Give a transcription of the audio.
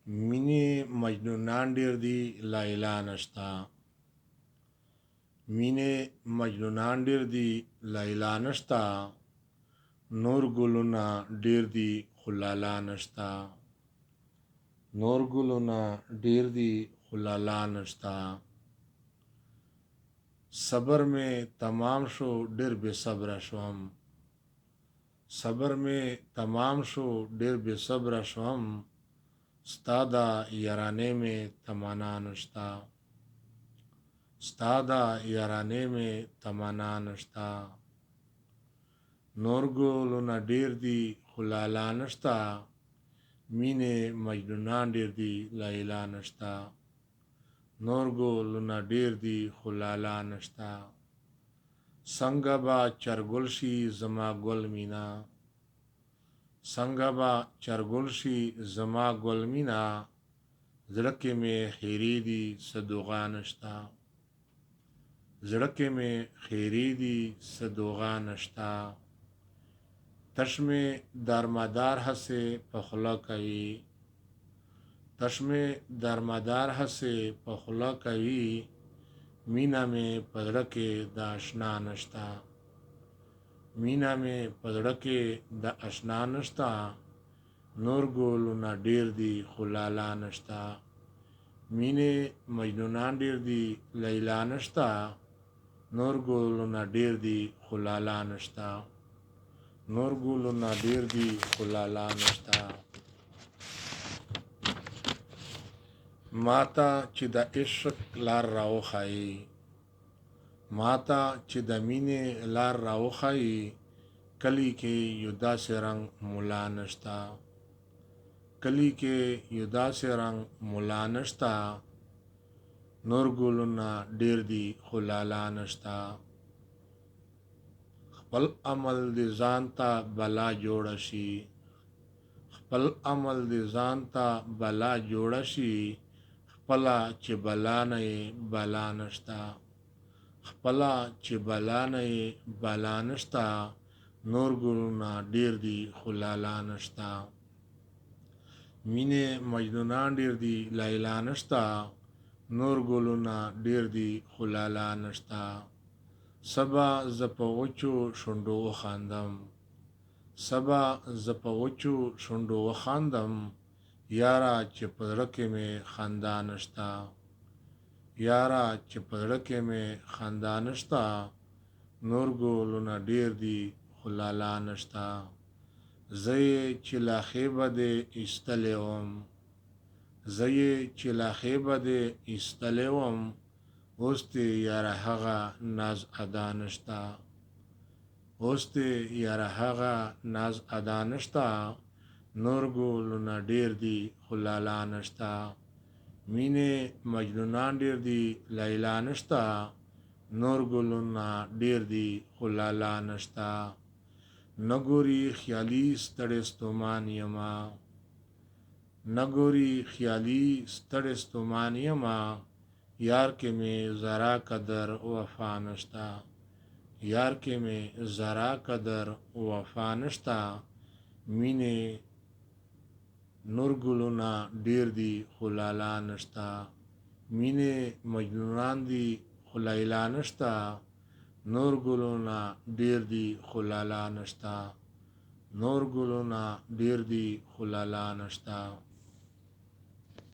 مینې مجنونان ډېر دي لیلا نشتا. مینې مجنونان ډېر دي لیلا نشتا. نور ګلونه ډېر دي خو لالا نشتا. نور ګلونه ډېر دي خو لالا نشتا. صبر مې تمام شو ډېر بې صبره شوم. صبر مې تمام شو ډېر بې صبره شوم. ستا د یارانې مې تمنا نشتا. ستا د یارانې مې تمنا نشتا. نور ګلونه ډېر دي خو لالا نشتا. مینې مجنونان ډېر دي لیلا نشتا. نور ګلونه ډېر دي خو لالا نشتا. څنګه به چرګل شي زما ګل مینا. څنګه به چرګل شي زما ګل مینا. زړه کې مې خیرې دي څه دوغا نشتا. زړه کې مې خیرې دي څه دوغا نشتا. تش مې دارمدار هسې په خوله کوي. تش مې دارمدار هسې په خوله کوي. مینه مې په زړه کې د اشنا نشتا. مینه مې په زړه کې د اشنا نشتا. نور ګلونه ډېر دي خو لالا نشتا. مینې مجنونان ډېر دي لیلا نشتا. نور ګلونه ډېر دي خو لالا نشتا. نور ګلونه ډېر دي خو لالا نشتا. ماته چې د عشق لار راوښایي. ماته چې د مینې لار راوښایي. کلی کې یو داسې رنګ ملا نشتا. کلی کې یو داسې رنګ ملا نشتا. نور ګلونه ډېر دي خو لالا نشتا. خپل عمل دې ځان ته بلا جوړه شي. خپل عمل دې ځان ته بلا جوړه شي. خپله چې بلا نه یې بلا نشتا. خپله چې بلا نه یې بلا نشتا. نور ګلونه ډېر دي خو لالا نشتا. مینې مجنونان ډېر دي لیلا نشتا. نور ګلونه ډېر دي خو لالا نشتا. سبا زه په وچو شونډو وخاندم. سبا زه په وچو شونډو وخاندم. یاره چې په زړه کې مې خندا نشتا. یاره چې په زړه کې مې خندا نشتا. نور ګلونه ډېر دي خو لالا نشتا. زه یې چې لا خیبه دې ایستلی وم. زه یې چې لا خیبه دې ایستلی وم. اوس دې یاره هغه ناز ادا نشتا. اوس دې یاره هغه ناز ادا نشتا. نور ګلونه ډېر دي خو لالا نشتا. مینې مجنونان ډېر دي لیلا نشتا. نور ګلونه ډېر دي خو لالا نشتا. نه ګوري خیالي ستړی ستومان یما. نه ګوري خیالي ستړی ستومان یما. یار کې مې ذرا قدر وفا نشتا. یار کې مې ذرا قدر وفا نشتا. مینې نور ګلونه ډېر دي خو لالا نشتا. مینې مجنونان دي خو لیلا نشتا. نور ګلونه ډېر دي خو لالا نشتا. نور ګلونه ډېر دي خو لالا نشتا.